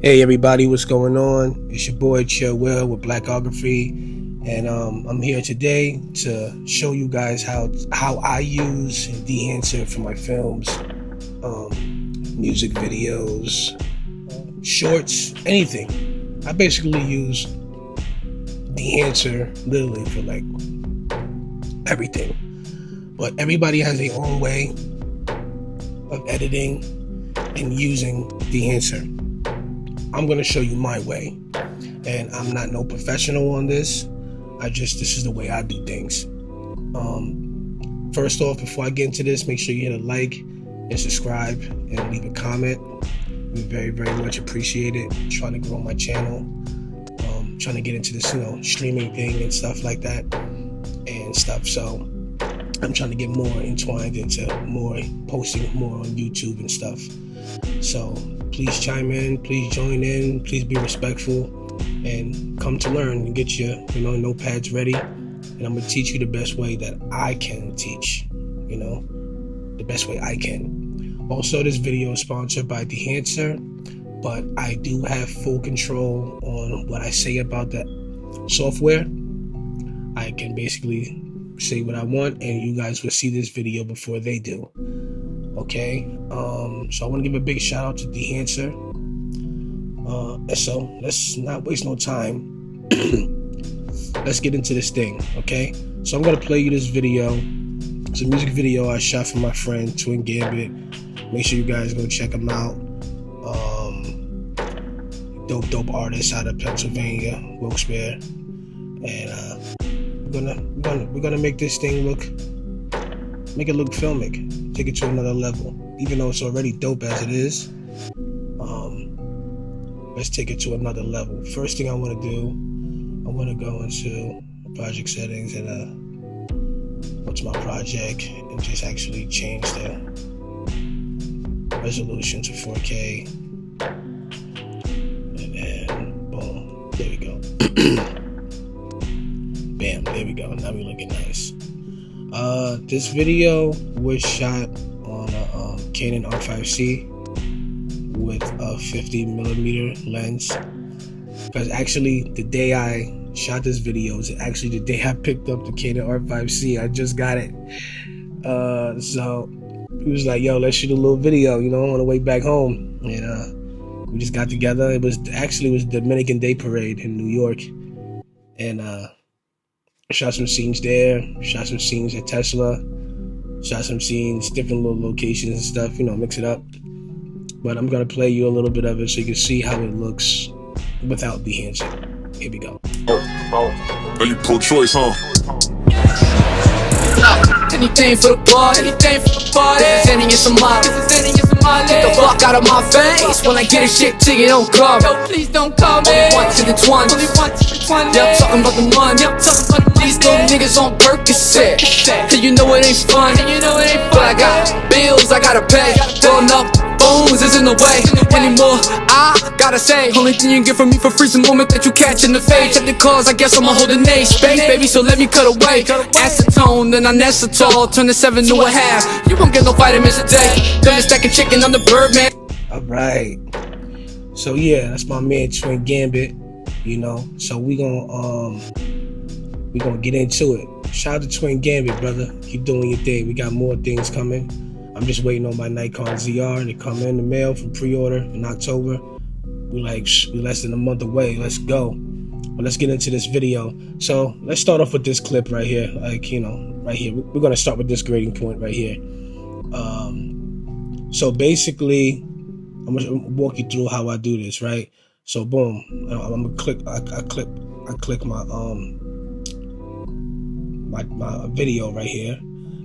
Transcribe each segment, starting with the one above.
Hey everybody, what's going on? It's your boy Chill Will with Blackography, and I'm here today to show you guys how I use dehancer for my films, music videos, shorts, anything. I basically use dehancer literally for like everything. But everybody has their own way of editing and using dehancer. I'm gonna show you my way, and I'm not no professional on this. This is the way I do things. First off, before I get into this, make sure you hit a like and subscribe and leave a comment. We very, very much appreciate it. I'm trying to grow my channel, trying to get into this, streaming thing and stuff like that and stuff. So I'm trying to get more entwined into more posting more on YouTube and stuff. So please chime in, please join in, please be respectful, and come to learn and get your, notepads ready. And I'm gonna teach you the best way that I can teach, the best way I can. Also, this video is sponsored by dehancer, but I do have full control on what I say about that software. I can basically say what I want, and you guys will see this video before they do. Okay, so I want to give a big shout out to dehancer. So let's not waste no time. Let's get into this thing, okay? So I'm gonna play you this video. It's a music video I shot for my friend Twin Gambit. Make sure you guys go check him out. Dope artist out of Pennsylvania, Wilkes-Barre, and we're gonna make this thing look filmic, take it to another level. Even though it's already dope as it is, let's take it to another level. First thing I want to do, I want to go into project settings and what's my project, and just actually change the resolution to 4K, and then boom, there we go. Bam, there we go. Now we're looking nice. This video was shot on a Canon R5C with a 50mm lens, because actually the day I shot this video is actually the day I picked up the Canon R5C. I just got it. So he was like, yo, let's shoot a little video, on the way back home. And we just got together. It was Dominican Day Parade in New York, and shot some scenes there, shot some scenes at Tesla, shot some scenes, different little locations and stuff, mix it up. But I'm gonna play you a little bit of it so you can see how it looks without dehancer. Here we go. Are you pro-choice, huh? Anything for the party, anything for the party. This is any in Somali. Get the fuck out of my face. When I get a shit to you, don't call me. No, please don't call me. Only once to the 20. Yep, talking about the money. These little niggas on Percocet. Cause you know it ain't fun. But I got bills I gotta pay. Throwing up phones isn't the way anymore. I gotta say, only thing you get from me for free is the moment that you catch in the face. Check the cause, I guess I'ma hold a name space, baby, so let me cut away. Acetone, then I Nesitol, turn the 7 to a half. You won't get no vitamins today. Done the stack of chicken, I'm the Birdman. Alright. So yeah, that's my man Twin Gambit, So we gonna get into it. Shout out to Twin Gambit, brother. Keep doing your thing. We got more things coming. I'm just waiting on my Nikon ZR to come in the mail from pre-order in October. We less than a month away. Let's go. But let's get into this video. So let's start off with this clip right here. Right here. We're gonna start with this grading point right here. So basically, I'm gonna walk you through how I do this, right? So boom, I'm gonna click. I click my my video right here,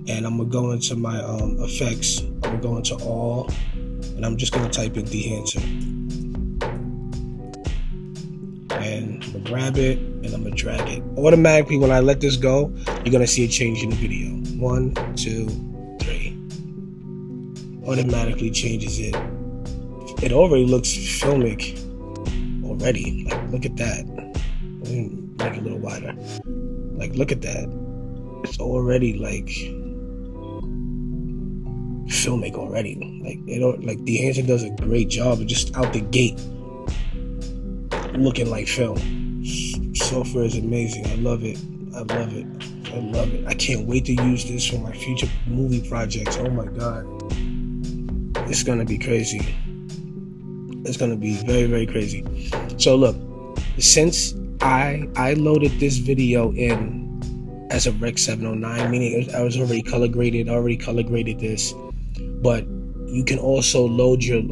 and I'm gonna go into my effects. I'm gonna go into all, and I'm just gonna type in dehancer, and I'm gonna grab it and I'm gonna drag it. Automatically, when I let this go, you're gonna see a change in the video. 1, 2, 3. Automatically changes it. It already looks filmic already. Like, look at that. Let me make it a little wider. Like, look at that. It's already like filmic already. Like, dehancer does a great job of just out the gate. looking like film. Software is amazing. I love it. I love it. I love it. I can't wait to use this for my future movie projects. Oh my God. It's gonna be crazy. It's gonna be very, very crazy. So look, since I loaded this video in as a Rec 709, meaning I was already color graded, this, but you can also load your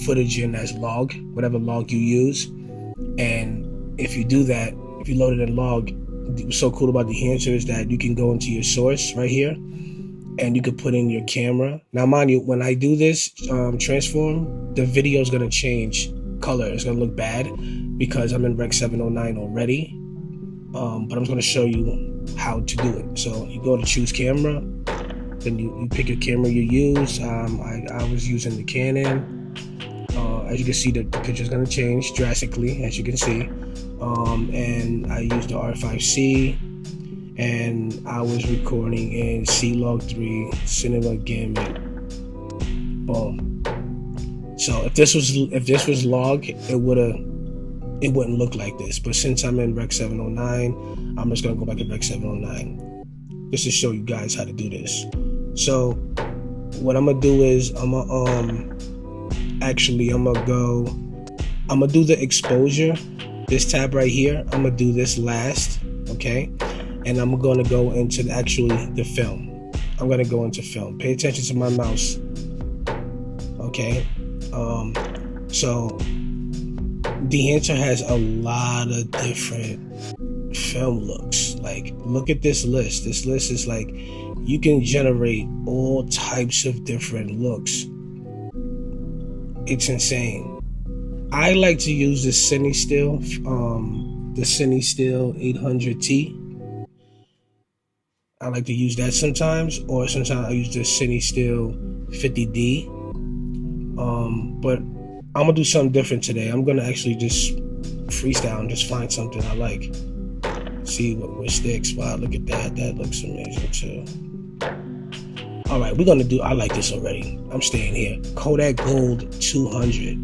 footage in as log, whatever log you use. And if you do that, if you load it in log, what's so cool about dehancer is that you can go into your source right here and you can put in your camera. Now mind you, when I do this transform, the video is going to change color. It's going to look bad because I'm in Rec 709 already, but I'm going to show you how to do it. So you go to choose camera, then you pick your camera you use. I was using the Canon. As you can see, the picture is going to change drastically, as you can see. And I used the R5C, and I was recording in C-Log3 Cinema Gamut. Boom. So if this was log, it wouldn't look like this. But since I'm in Rec 709, I'm just gonna go back to Rec 709 just to show you guys how to do this. So what I'm gonna do is I'm gonna do the exposure. This tab right here, I'm gonna do this last, okay? And I'm gonna go into the film. I'm gonna go into film. Pay attention to my mouse, okay? So dehancer has a lot of different film looks. Like, look at this list. This list is like, you can generate all types of different looks. It's insane. I like to use the Cine Still 800T. I like to use that sometimes, or sometimes I use the Cine Still 50D. But I'm gonna do something different today. I'm gonna actually just freestyle and just find something I like. See what sticks. Wow, look at that. That looks amazing too. All right, we're gonna do. I like this already. I'm staying here. Kodak Gold 200.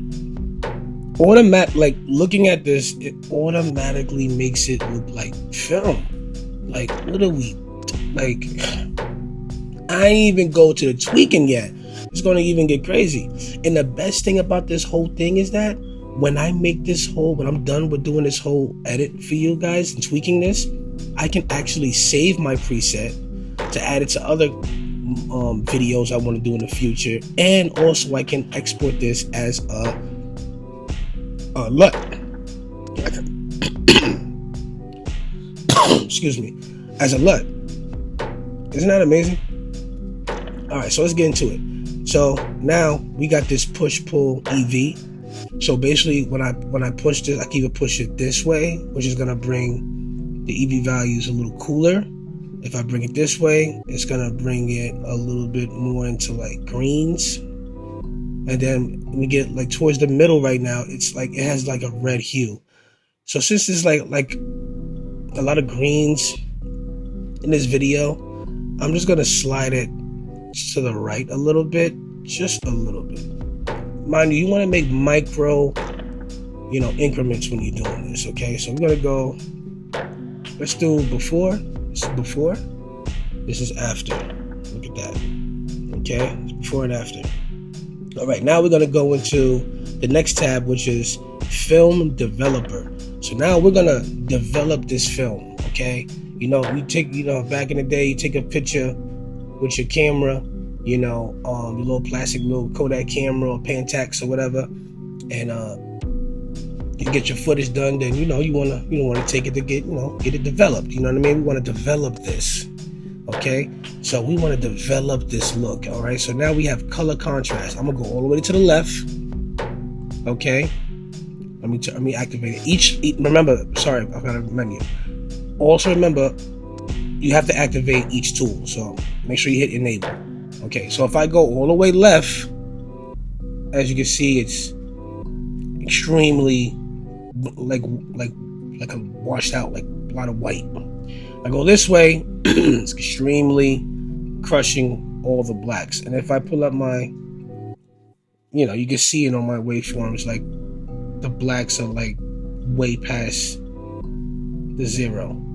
Like looking at this, it automatically makes it look like film. Like, what are we? Like, I ain't even go to the tweaking yet. It's gonna even get crazy. And the best thing about this whole thing is that when I'm done with doing this whole edit for you guys and tweaking this, I can actually save my preset to add it to other videos I want to do in the future, and also I can export this as a LUT. Excuse me, as a LUT. Isn't that amazing? All right, so let's get into it. So now we got this push-pull EV. So basically, when I push this, I can either push it this way, which is gonna bring the EV values a little cooler. If I bring it this way, it's gonna bring it a little bit more into like greens. And then when we get like towards the middle right now, it's like it has like a red hue. So since there's like a lot of greens in this video, I'm just gonna slide it to the right a little bit, just a little bit. Mind you, you want to make micro, increments when you're doing this. Okay, so we're gonna go. Let's do before. This is before. This is after. Look at that. Okay, it's before and after. All right, now we're gonna go into the next tab, which is Film Developer. So now we're gonna develop this film. Okay, you take, back in the day, you take a picture with your camera, your little plastic little Kodak camera or Pentax or whatever, and you get your footage done. Then you want to take it to get it developed. You know what I mean? We want to develop this. Okay, so we want to develop this look. All right, so now we have color contrast. I'm gonna go all the way to the left. Okay, let me activate it. Remember, sorry, I've got to remind you. Also remember, you have to activate each tool. So make sure you hit enable. Okay, so if I go all the way left, as you can see, it's extremely like a washed out, like a lot of white. I go this way, it's extremely crushing all the blacks. And if I pull up my, you can see it on my waveforms, like the blacks are like way past the 0.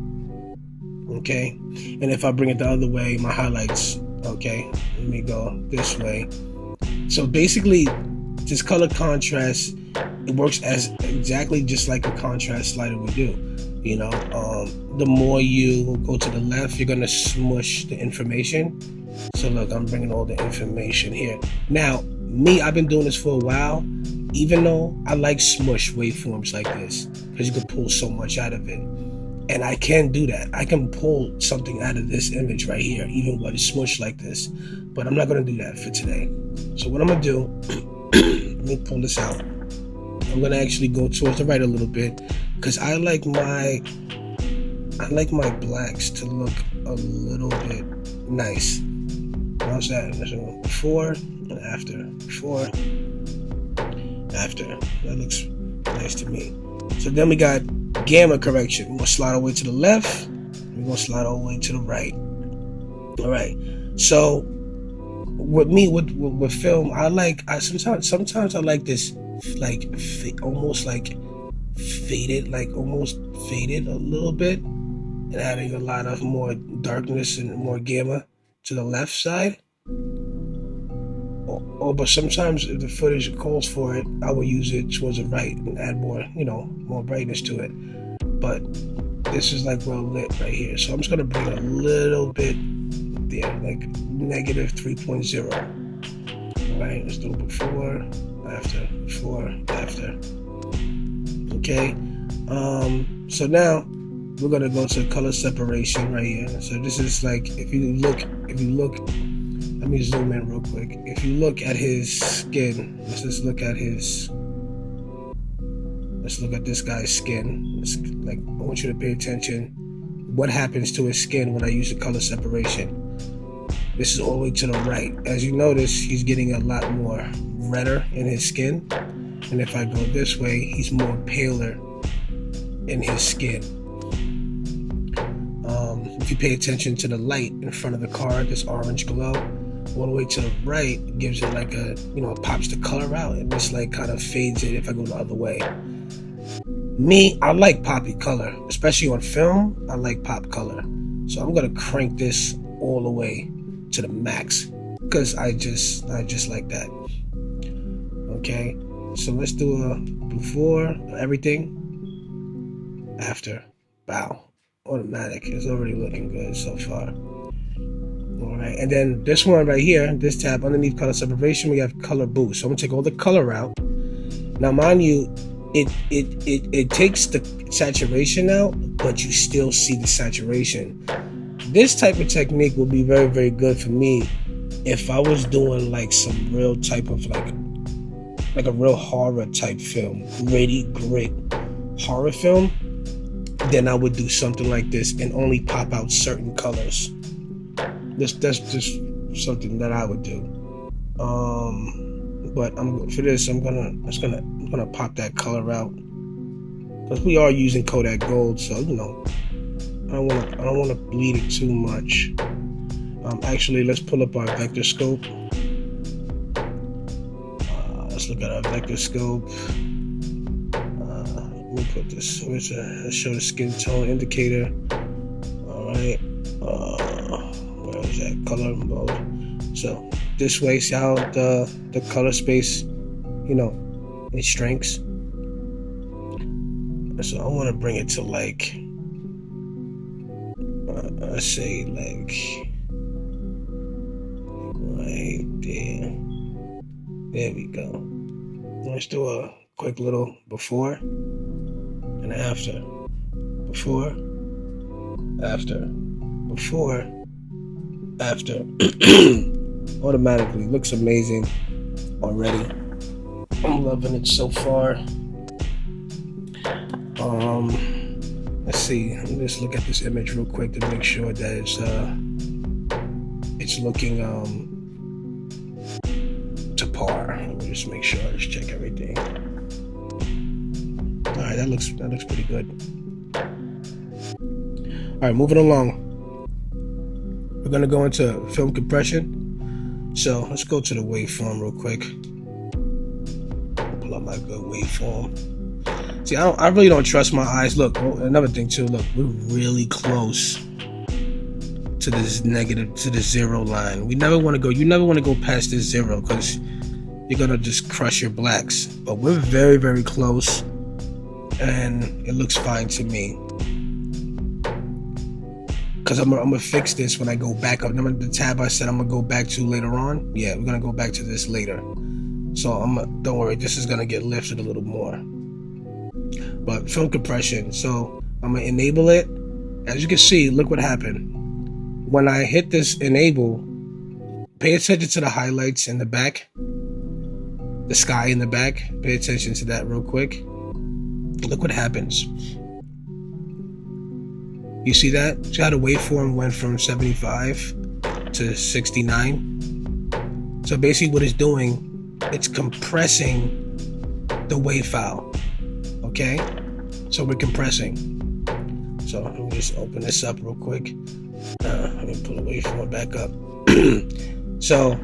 Okay, and if I bring it the other way, my highlights, okay, let me go this way. So basically, this color contrast, it works as exactly just like a contrast slider would do. You know, the more you go to the left, you're gonna smush the information. So look, I'm bringing all the information here. Now, me, I've been doing this for a while, even though I like smush waveforms like this, because you can pull so much out of it. And I can do that. I can pull something out of this image right here, even when it's smushed like this. But I'm not gonna do that for today. So what I'm gonna do, let me pull this out. I'm gonna actually go towards the right a little bit, because I like my blacks to look a little bit nice. How's that? So before and after. Before, after. That looks nice to me. So then we got gamma correction. We're gonna slide all the way to the left. We're gonna slide all the way to the right. All right. So with me, with film, sometimes I like this, like almost like faded, like almost faded a little bit, and adding a lot of more darkness and more gamma to the left side. But sometimes if the footage calls for it, I will use it towards the right and add more, more brightness to it. But this is like well lit right here. So I'm just gonna bring a little bit there, like negative 3.0. All right, let's do it before, after. Okay. So now we're gonna go to color separation right here. So this is like, if you look, let me zoom in real quick. If you look at his skin, let's look at this guy's skin. I want you to pay attention. What happens to his skin when I use the color separation? This is all the way to the right. As you notice, he's getting a lot more redder in his skin. And if I go this way, he's more paler in his skin. If you pay attention to the light in front of the car, this orange glow, all the way to the right gives it like a, it pops the color out, and this like kind of fades it if I go the other way. Me, I like poppy color, especially on film. I like pop color. So I'm gonna crank this all the way to the max, because I just like that. Okay, so let's do a before everything, after, bow. Automatic. It's already looking good so far. All right, and then this one right here, this tab underneath color separation, we have color boost. So I'm gonna take all the color out. Now, mind you, it takes the saturation out, but you still see the saturation. This type of technique will be very, very good for me if I was doing like some real type of like a real horror type film, great horror film. Then I would do something like this and only pop out certain colors. That's just something that I would do. But for this, I'm gonna pop that color out, because we are using Kodak Gold, so I don't want to bleed it too much. Actually, let's pull up our vector scope. Let's look at our vector scope. Let me put this. Let's show the skin tone indicator. All right. Where is that? Color mode. So this way, see how the color space, it shrinks. So I want to bring it to like, let's say like right there. There we go. Let's do a quick little before and after. Before, after. Before, after. Automatically looks amazing already. I'm loving it so far. Let's see. Let me just look at this image real quick to make sure that it's looking to par. Let me just make sure. Let's check everything. All right, that looks pretty good. All right, moving along. We're gonna go into film compression. So let's go to the waveform real quick. Pull up my good waveform. See, I really don't trust my eyes. Look, another thing too. Look, we're really close to this negative, to the 0 line. We never want to go. You never want to go past this 0 because you're gonna just crush your blacks. But we're very, very close, and it looks fine to me. Because I'm gonna fix this when I go back up. Remember the tab I said I'm gonna go back to later on? Yeah, we're gonna go back to this later. So don't worry, this is gonna get lifted a little more. But film compression, so I'm gonna enable it. As you can see, look what happened. When I hit this enable, pay attention to the highlights in the back, the sky in the back. Pay attention to that real quick. Look what happens. You see that? See how the waveform went from 75 to 69? So basically what it's doing, it's compressing the wave file. Okay? So we're compressing. So let me just open this up real quick. Let me pull the waveform back up. So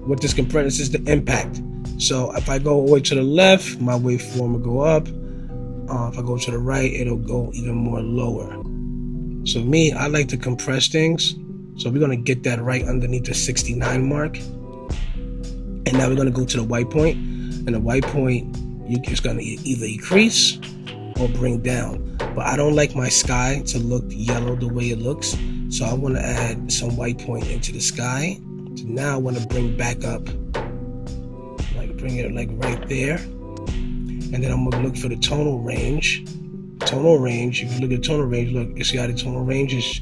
with this compression, this is the impact. So if I go all the way to the left, my waveform will go up. If I go to the right, it'll go even more lower. So me, I like to compress things. So we're gonna get that right underneath the 69 mark. And now we're gonna go to the white point. And the white point, it's gonna either increase or bring down. But I don't like my sky to look yellow the way it looks. So I wanna add some white point into the sky. So now I wanna bring back up, like bring it like right there. And then I'm gonna look for the tonal range. Tonal range, if you look at tonal range, look, you see how the tonal range is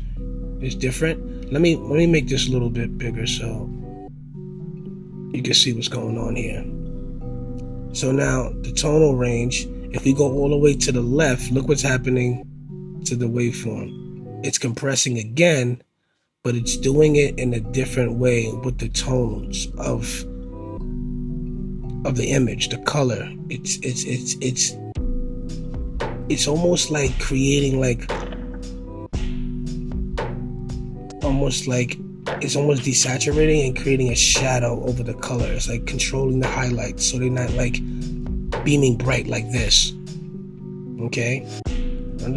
different. Let me make this a little bit bigger so you can see what's going on here. So now the tonal range, if we go all the way to the left, look what's happening to the waveform. It's compressing again, but it's doing it in a different way with the tones of the image, the color. It's almost like creating it's almost desaturating and creating a shadow over the color. It's like controlling the highlights so they're not like beaming bright like this. Okay? I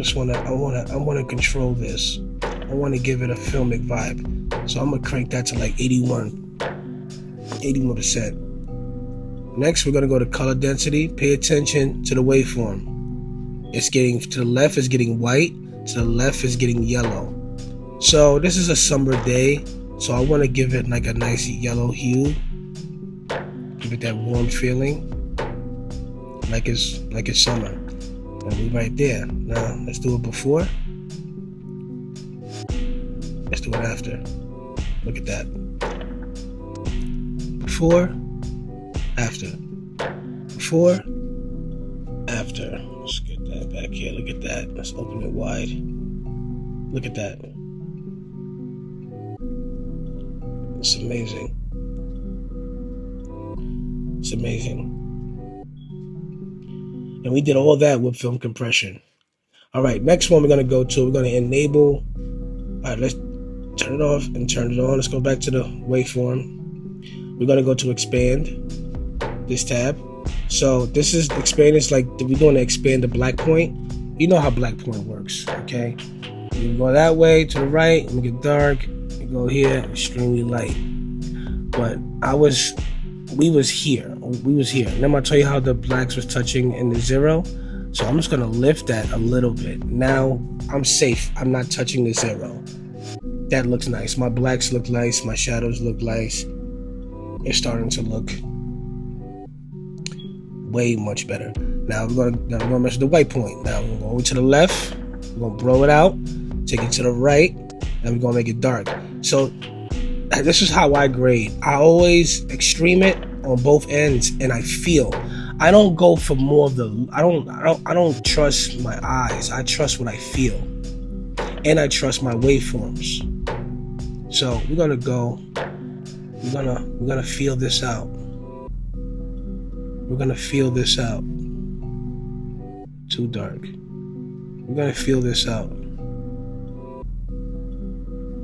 wanna control this. I wanna give it a filmic vibe. So I'm gonna crank that to like 81%. Next, we're gonna go to color density. Pay attention to the waveform. It's getting to the left is getting white, to the left is getting yellow. So this is a summer day, so I want to give it like a nice yellow hue. Give it that warm feeling, like it's summer. And we right there. Now let's do it before. Let's do it after. Look at that. Before, after. Before, after. Let's get that back here. Look at that. Let's open it wide. Look at that. It's amazing. It's amazing. And we did all that with film compression. All right, next one we're going to go to, we're going to enable. All right, let's turn it off and turn it on. Let's go back to the waveform. We're going to go to expand, this tab. So this is expand. It's like we're going to expand the black point. You know how black point works, okay? You go that way to the right, make it dark. You go here, extremely light. But we was here. And I'm gonna tell you how the blacks was touching in the 0. So I'm just gonna lift that a little bit. Now I'm safe. I'm not touching the 0. That looks nice. My blacks look nice. My shadows look nice. It's starting to look way much better. Now we're gonna measure the white point. Now we're gonna go over to the left. We're gonna blow it out. Take it to the right, and we're gonna make it dark. So this is how I grade. I always extreme it on both ends, and I feel. I don't go for more of the. I don't trust my eyes. I trust what I feel, and I trust my waveforms. So we're gonna go. We're gonna feel this out. We're gonna feel this out. Too dark. We're gonna feel this out.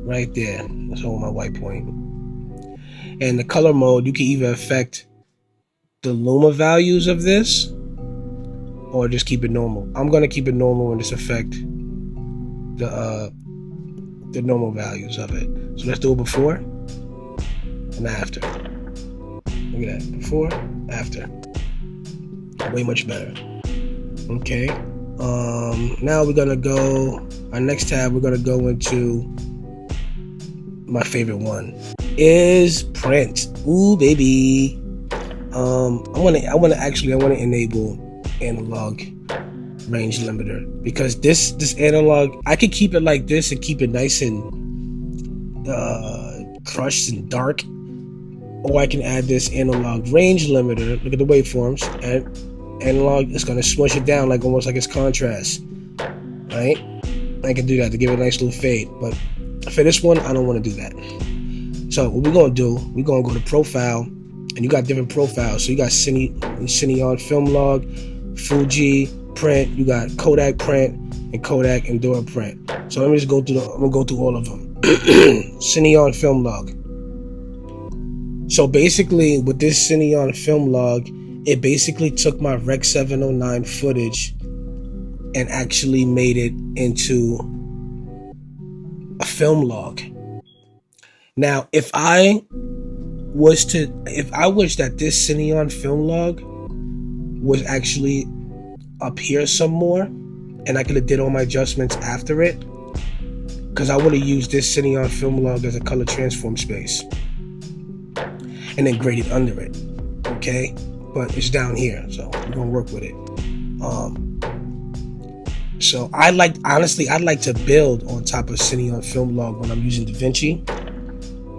Right there. That's all my white point. And the color mode, you can either affect the luma values of this, or just keep it normal. I'm gonna keep it normal and just affect the normal values of it. So let's do it before and after. Look at that, before, after. Way much better. Okay. Now we're gonna go. Our next tab, we're gonna go into my favorite one is print. Ooh, baby. I want to enable analog range limiter, because this analog, I could keep it like this and keep it nice and crushed and dark, or I can add this analog range limiter. Look at the waveforms, and analog is going to smush it down like almost like it's contrast, right? I can do that to give it a nice little fade, but for this one, I don't want to do that. So what we're going to do, we're going to go to profile, and you got different profiles. So you got Cine on film log, Fuji print, you got Kodak print, and Kodak Endura print. So let me just go through I'm gonna go through all of them. Cine on film log. So basically with this Cine on film log, it basically took my Rec 709 footage and actually made it into a film log. Now, if I wish that this Cine on film log was actually up here some more, and I could have did all my adjustments after it, because I would have used this Cine on film log as a color transform space and then graded under it. Okay, but it's down here, so we're gonna work with it. So I'd like to build on top of Cine on film log when I'm using DaVinci.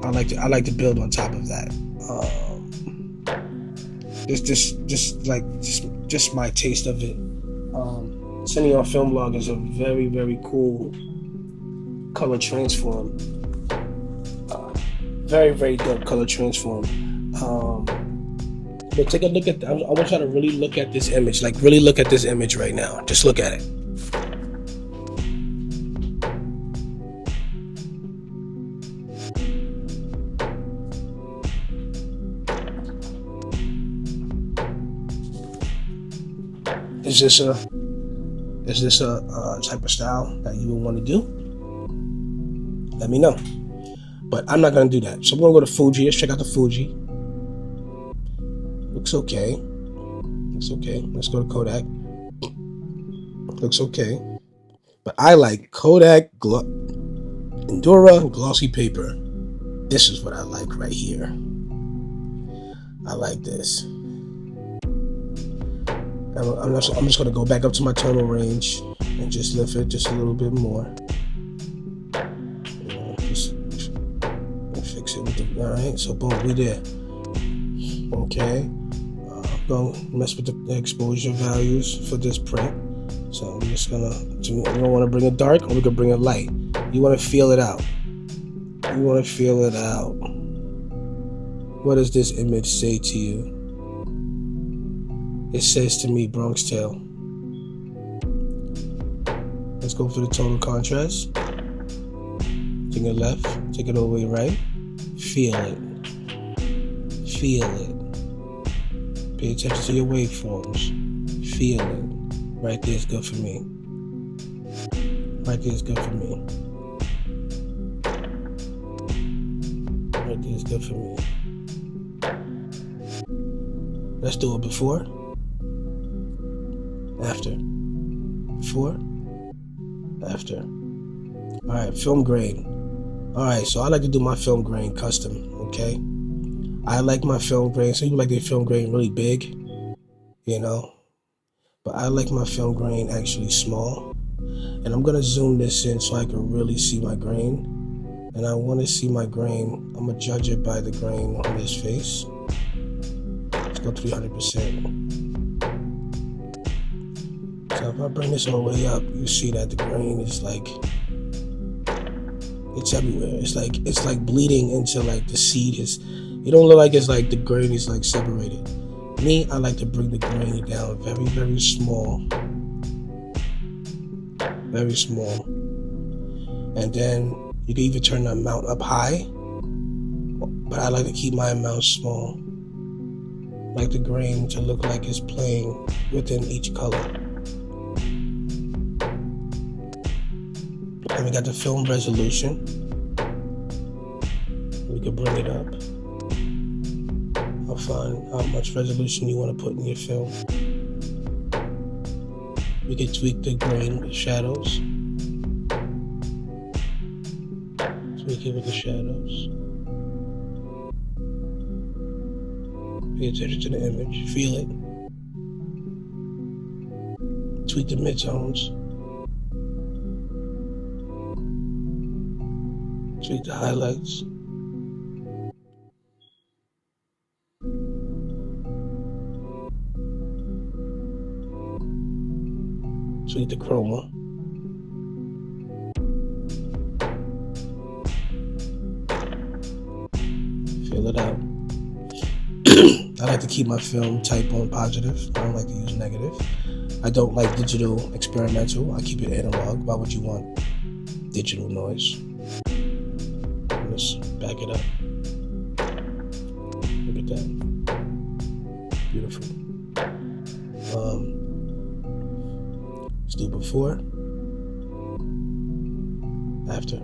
I like to build on top of that. Just my taste of it. Cine on film log is a very, very cool color transform. Very, very dope color transform. But take a look at. I want y'all to really look at this image. Like, really look at this image right now. Just look at it. Is this a type of style that you would want to do? Let me know. But I'm not going to do that. So I'm going to go to Fuji. Let's check out the Fuji. Looks okay. Let's go to Kodak. Looks okay. But I like Kodak Endura glossy paper. This is what I like right here. I like this. I'm just going to go back up to my tonal range and just lift it just a little bit more. Just fix it with the, all right, so boom, we there. Okay, I'm going to mess with the exposure values for this print. So I'm just going to, we don't want to bring it dark, or we can bring it light. You want to feel it out. What does this image say to you? It says to me, Bronx Tale. Let's go for the total contrast. Take it left, take it all the way right. Feel it. Pay attention to your waveforms. Feel it. Right there is good for me. Right there is good for me. Let's do it before. After. Before. After. Alright, film grain. Alright, so I like to do my film grain custom, okay? I like my film grain. Some people like their film grain really big, you know? But I like my film grain actually small. And I'm going to zoom this in so I can really see my grain. And I want to see my grain. I'm going to judge it by the grain on his face. Let's go 300%. So if I bring this all the way up, you see that the grain is like, it's everywhere. It's like bleeding into like the seed is. It don't look like it's like the grain is like separated. Me, I like to bring the grain down very, very small. Very small. And then you can even turn the amount up high. But I like to keep my amount small. I like the grain to look like it's playing within each color. And we got the film resolution. We can bring it up. I'll find how much resolution you want to put in your film. We can tweak the grain with shadows. Tweak it with the shadows. Pay attention to the image. Feel it. Tweak the midtones. Tweak the highlights. Tweak the chroma. Fill it out. I like to keep my film type on positive. I don't like to use negative. I don't like digital experimental. I keep it analog. Why would you want digital noise? Let's back it up. Look at that. Beautiful. Let's do before, after,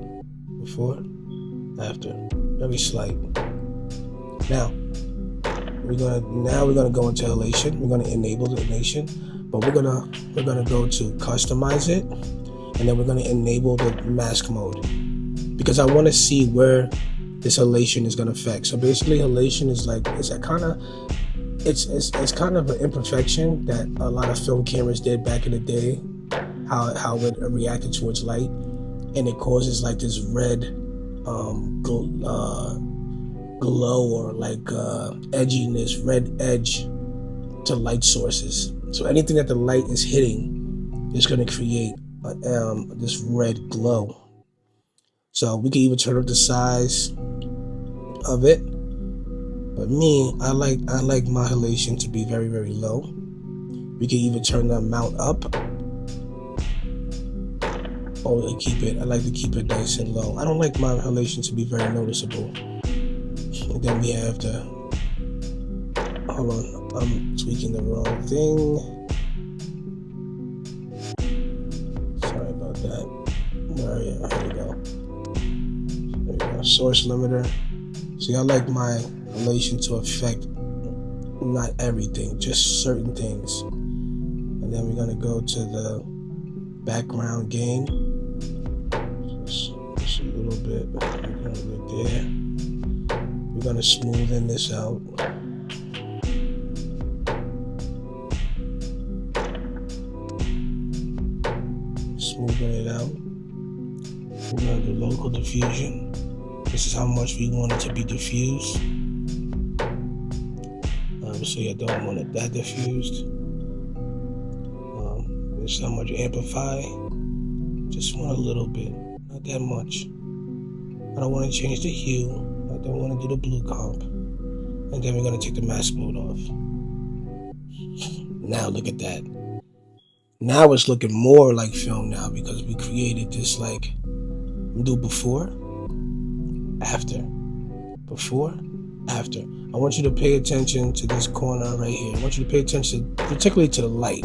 before, after. Very slight. Now we're gonna go into elation. We're gonna enable the elation, but we're gonna go to customize it, and then we're gonna enable the mask mode, because I want to see where this elation is gonna affect. So basically, elation is like it's kind of an imperfection that a lot of film cameras did back in the day. How it reacted towards light, and it causes like this red glow or like edginess, red edge to light sources. So anything that the light is hitting is going to create this red glow. So we can even turn up the size of it. But me, I like my elation to be very, very low. We can even turn the amount up. Or I like to keep it nice and low. I don't like my elation to be very noticeable. And then we have the, hold on, I'm tweaking the wrong thing. Sorry about that. Where are you? Here we go. There we go. Source limiter. See, I like my elation to affect not everything, just certain things. And then we're gonna go to the background gain. Just a little bit. Right there. We're gonna smoothen this out. Smoothing it out. We're gonna do local diffusion. This is how much we want it to be diffused. Obviously, I don't want it that diffused. This is how much amplify. Just want a little bit, not that much. I don't want to change the hue. I don't want to do the blue comp. And then we're going to take the mask mode off. Now look at that. Now it's looking more like film now, because we created this like, do before, after, before, after. I want you to pay attention to this corner right here. I want you to pay attention particularly to the light.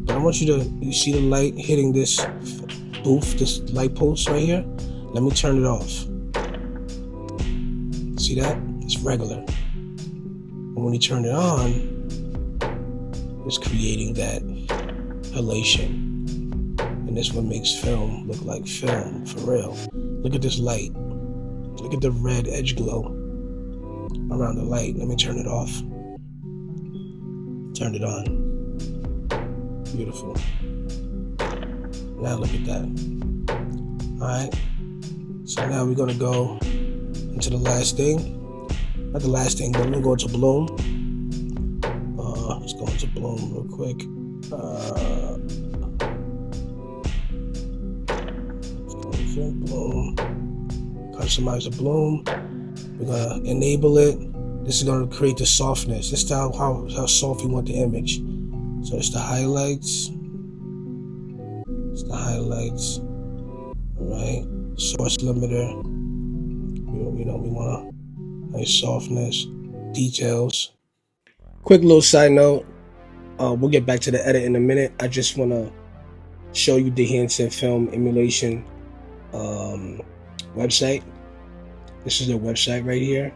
But I want you see the light hitting this booth, this light post right here? Let me turn it off. See that? It's regular. And when you turn it on, it's creating that elation. And this one makes film look like film, for real. Look at this light. Look at the red edge glow around the light. Let me turn it off. Turn it on. Beautiful. Now look at that. Alright. So now we're gonna go into the last thing. Not the last thing, but we're gonna go to bloom. Let's go into bloom real quick. Let's go into bloom. Customize the bloom. We're gonna enable it. This is gonna create the softness. This is how soft we want the image. So it's the highlights. It's the highlights. Alright. Source limiter. We want a nice softness. Details. Quick little side note. We'll get back to the edit in a minute. I just want to show you dehancer film emulation website. This is their website right here.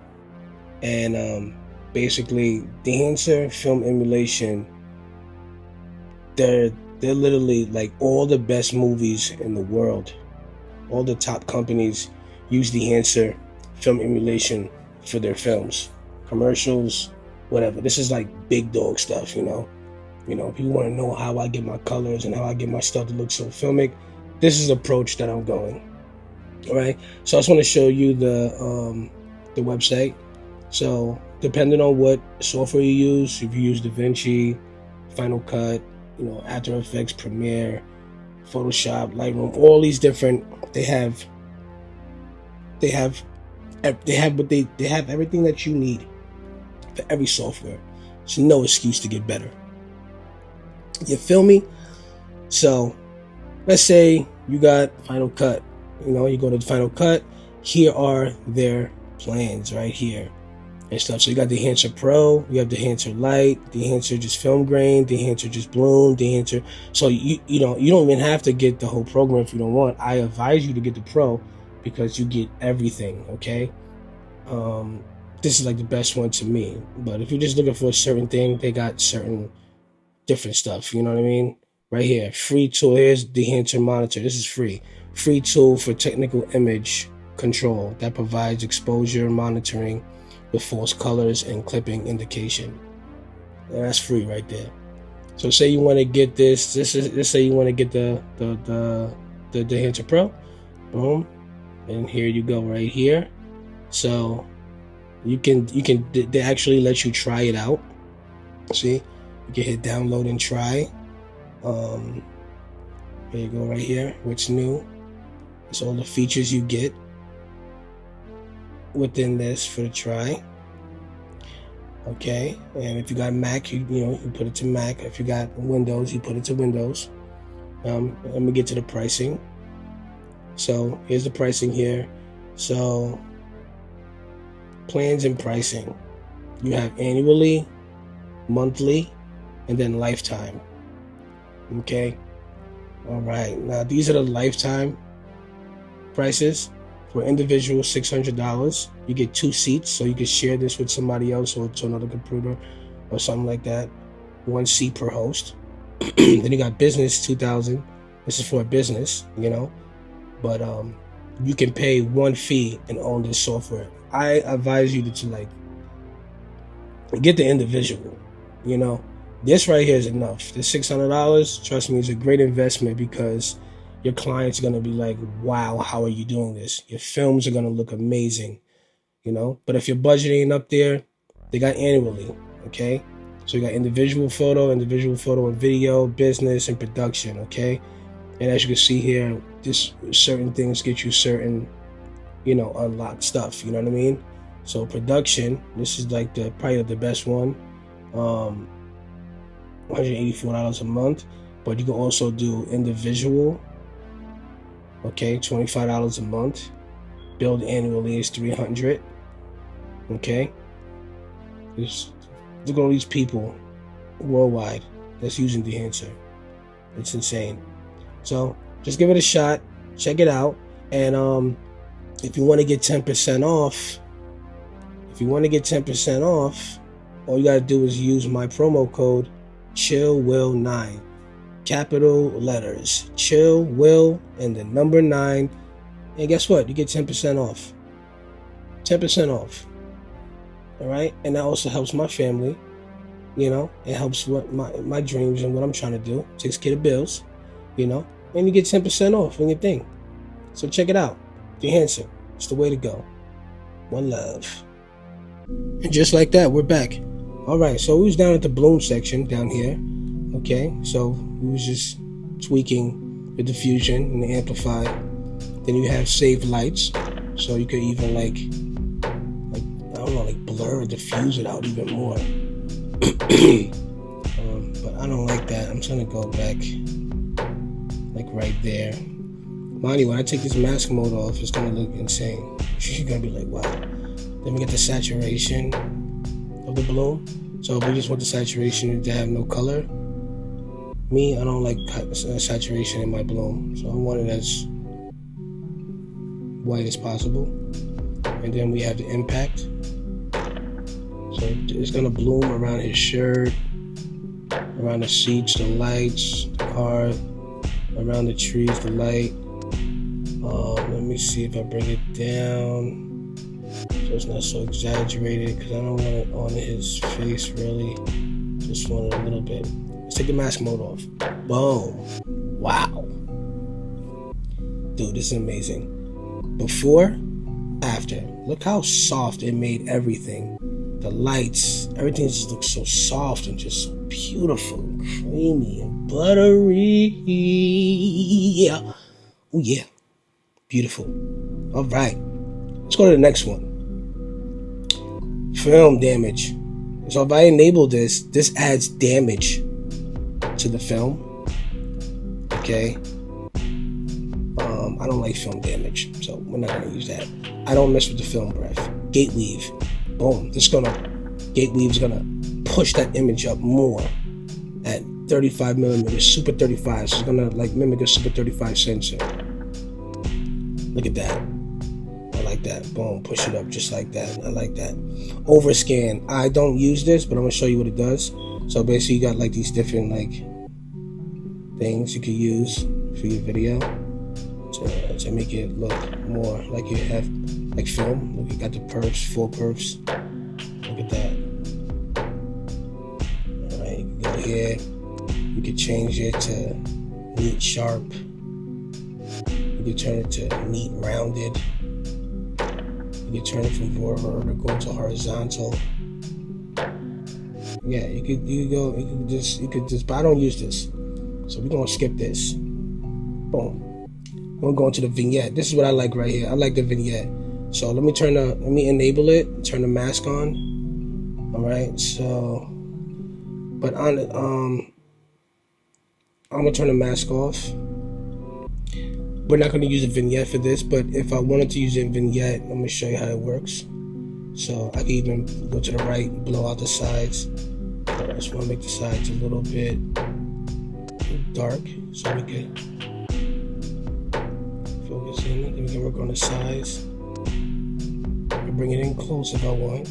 And basically, dehancer film emulation, they're literally like all the best movies in the world. All the top companies use dehancer film emulation for their films, commercials, whatever. This is like big dog stuff, you know. People want to know how I get my colors and how I get my stuff to look so filmic. This is the approach that I'm going. All right. So I just want to show you the website. So depending on what software you use, if you use DaVinci, Final Cut, After Effects, Premiere, Photoshop, Lightroom, all these different, they have everything that you need for every software. There's no excuse to get better. You feel me? So let's say you got Final Cut. You go to Final Cut. Here are their plans right here and stuff. So you got Dehancer Pro, you have Dehancer Light, Dehancer just film grain, Dehancer just bloom, Dehancer. So you don't even have to get the whole program if you don't want. I advise you to get the Pro because you get everything. Okay. This is like the best one to me. But if you're just looking for a certain thing, they got certain different stuff. You know what I mean? Right here, free tool. Here's Dehancer Monitor. This is free. Free tool for technical image control that provides exposure monitoring with false colors and clipping indication. And that's free right there. So say you want to get this. Let's say you want to get the Dehancer Pro. Boom. And here you go right here. So they actually let you try it out. See, you can hit download and try. Here you go right here. What's new? It's all the features you get within this for the try. Okay, and if you got Mac, you put it to Mac. If you got Windows, you put it to Windows. Let me get to the pricing. So here's the pricing here. So plans and pricing. You have annually, monthly, and then lifetime. Okay. All right. Now these are the lifetime prices. For individual, $600. You get 2 seats, so you can share this with somebody else or to another computer or something like that. 1 seat per host. Then you got business, $2,000. This is for a business, But you can pay 1 fee and own this software. I advise you to get the individual. This right here is enough. This $600, trust me, is a great investment because your clients are going to be like, wow, how are you doing this? Your films are going to look amazing, But if your budget ain't up there, they got annually, okay? So you got individual photo and video, business, and production, okay? And as you can see here, certain things get you certain, unlocked stuff, you know what I mean? So production, this is like probably the best one, $184 a month. But you can also do individual. Okay, $25 a month. Billed annually is $300. Okay. Look at all these people worldwide that's using Dehancer. It's insane. So just give it a shot. Check it out. And if you want to get 10% off, all you gotta do is use my promo code CHILLWILL9. Capital letters, chill, will, and the number 9. And guess what? You get 10% off. 10% off. All right. And that also helps my family. It helps what my dreams and what I'm trying to do. Takes care of bills, and you get 10% off on your thing. So check it out. Dehancer. It's the way to go. One love. And just like that, we're back. All right. So we was down at the bloom section down here. Okay, so we was just tweaking the diffusion and the amplify. Then you have save lights, so you could even blur or diffuse it out even more. But I don't like that. I'm trying to go back, right there. Mind you, when I take this mask mode off, it's gonna look insane. You're gonna be like, wow. Then we get the saturation of the bloom. So if we just want the saturation to have no color. Me, I don't like saturation in my bloom, so I want it as white as possible. And then we have the impact. So it's gonna bloom around his shirt, around the seats, the lights, the car, around the trees, the light. Let me see if I bring it down so it's not so exaggerated, because I don't want it on his face really. Just want it a little bit. Let's take the mask mode off. Boom. Wow. Dude, this is amazing. Before, after. Look how soft it made everything. The lights, everything just looks so soft and just so beautiful and creamy and buttery. Yeah. Oh yeah. Beautiful. All right. Let's go to the next one. Film damage. So if I enable this, this adds damage to the film. Okay. I don't like film damage, so we're not gonna use that. I don't mess with the film breath. Gate weave. Boom. Gate weave's gonna push that image up more at 35 millimeters, super 35. So it's gonna like mimic a super 35 sensor. Look at that. I like that. Boom. Push it up just like that. I like that. Overscan. I don't use this, but I'm gonna show you what it does. So basically, you got like these different like things you could use for your video to make it look more like you have like film. Look, you got the perfs, full perfs. Look at that. All right, you can go here. You can change it to neat, sharp. You can turn it to neat, rounded. You can turn it from vertical to horizontal. Yeah, you could just, but I don't use this. So we're gonna skip this. Boom. We're going to the vignette. This is what I like right here. I like the vignette. So let me enable it, turn the mask on. All right, so, but on, I'm gonna turn the mask off. We're not gonna use a vignette for this, but if I wanted to use a vignette, let me show you how it works. So I can even go to the right, blow out the sides. I just wanna make the sides a little bit dark so we can focus in. Then we can work on the sides. I can bring it in close if I want,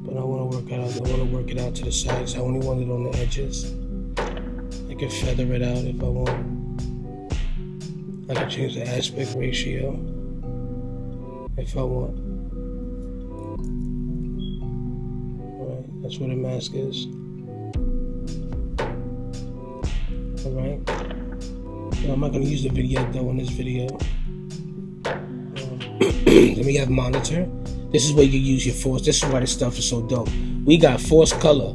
but I want to work it out to the sides. I only want it on the edges. I can feather it out if I want. I can change the aspect ratio if I want. Alright, that's what a mask is. Alright. Well, I'm not going to use the vignette though in this video. Then we have monitor. This is where you use your force. This is why this stuff is so dope. We got force color.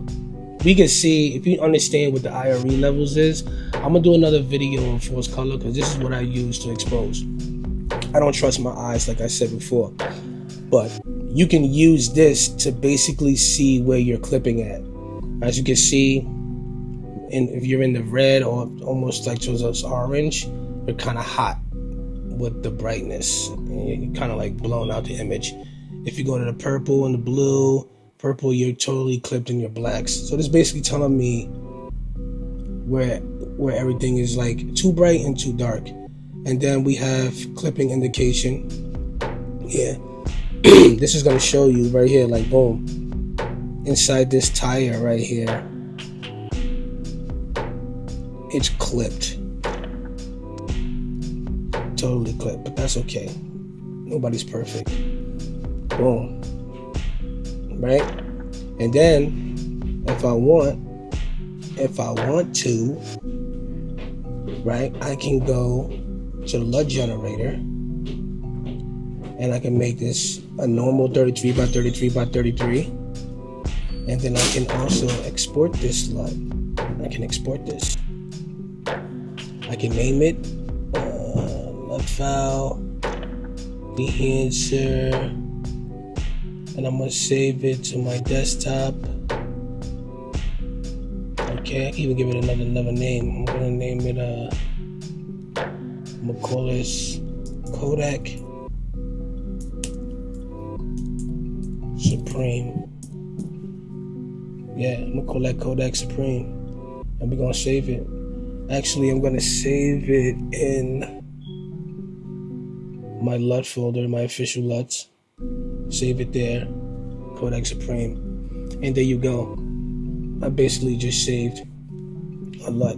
We can see, if you understand what the IRE levels is, I'm going to do another video on force color because this is what I use to expose. I don't trust my eyes like I said before. But you can use this to basically see where you're clipping at. As you can see, if you're in the red or almost like towards us orange, you're kind of hot with the brightness. You're kind of like blowing out the image. If you go to the purple and the blue, purple, you're totally clipped in your blacks. So this is basically telling me where everything is like too bright and too dark. And then we have clipping indication. Yeah. This is going to show you right here, like boom, inside this tire right here, it's clipped. Totally clipped, but that's okay. Nobody's perfect. Boom. Right? And then if I want to, right, I can go to the LUT generator and I can make this a normal 33 by 33 by 33. And then I can also export this LUT. I can export this. I can name it LUT file, dehancer, and I'm gonna save it to my desktop. Okay, I can even give it another name. I'm gonna name it I'm gonna call this Kodak Supreme. Yeah, I'm gonna call that Kodak Supreme, and we're gonna save it. Actually, I'm gonna save it in my LUT folder, my official LUTs. Save it there, Kodak Supreme. And there you go. I basically just saved a LUT.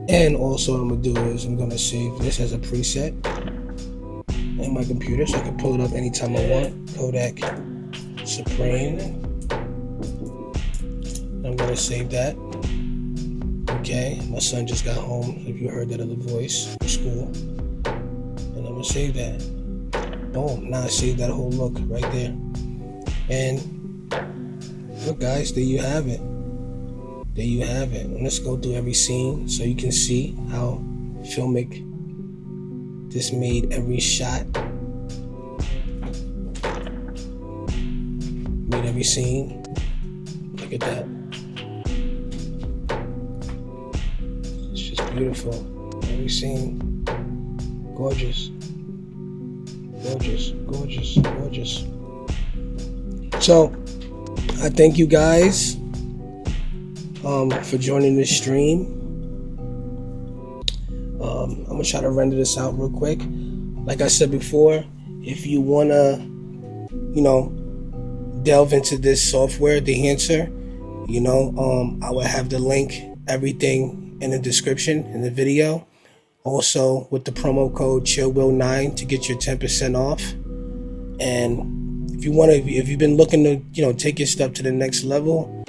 And also what I'm gonna do is I'm gonna save this as a preset in my computer so I can pull it up anytime I want. Kodak Supreme. I'm gonna save that. Okay, my son just got home, if you heard that other voice from school. And I'm gonna save that. Boom, now I saved that whole look right there. And look guys, there you have it. There you have it. And let's go through every scene so you can see how Filmic just made every shot. Made every scene. Look at that. It's just beautiful. Every scene. Gorgeous. Gorgeous, gorgeous, gorgeous. So, I thank you guys for joining this stream. I'm gonna try to render this out real quick. Like I said before, if you wanna, delve into this software, dehancer, I will have the link, everything in the description in the video. Also with the promo code ChillWill9 to get your 10% off. And if you've been looking to, take your stuff to the next level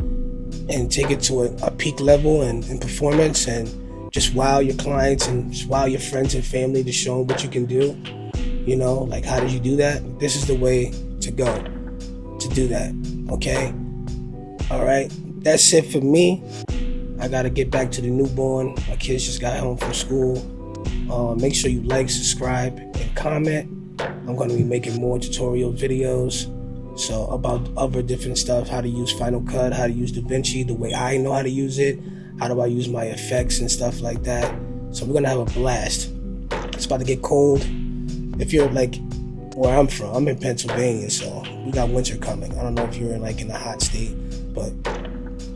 and take it to a peak level and performance and just wow your clients and just wow your friends and family to show them what you can do, like how did you do that? This is the way to go to do that, okay? All right, that's it for me. I gotta get back to the newborn. My kids just got home from school. Make sure you like, subscribe, and comment. I'm going to be making more tutorial videos about other different stuff, how to use Final Cut, how to use DaVinci, the way I know how to use it, how do I use my effects and stuff like that. So we're going to have a blast. It's about to get cold. If you're like where I'm from, I'm in Pennsylvania, so we got winter coming. I don't know if you're in a hot state, but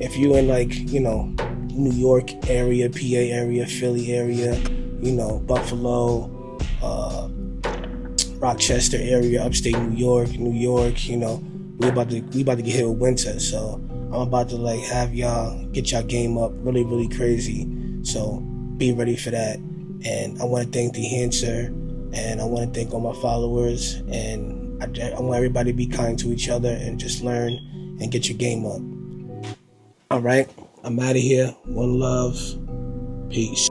if you're in New York area, PA area, Philly area, Buffalo, Rochester area, upstate New York, we about to get hit with winter. So I'm about to have y'all get y'all game up really, really crazy. So be ready for that. And I want to thank dehancer, and I want to thank all my followers, and I want everybody to be kind to each other and just learn and get your game up. All right, I'm out of here. One love. Peace.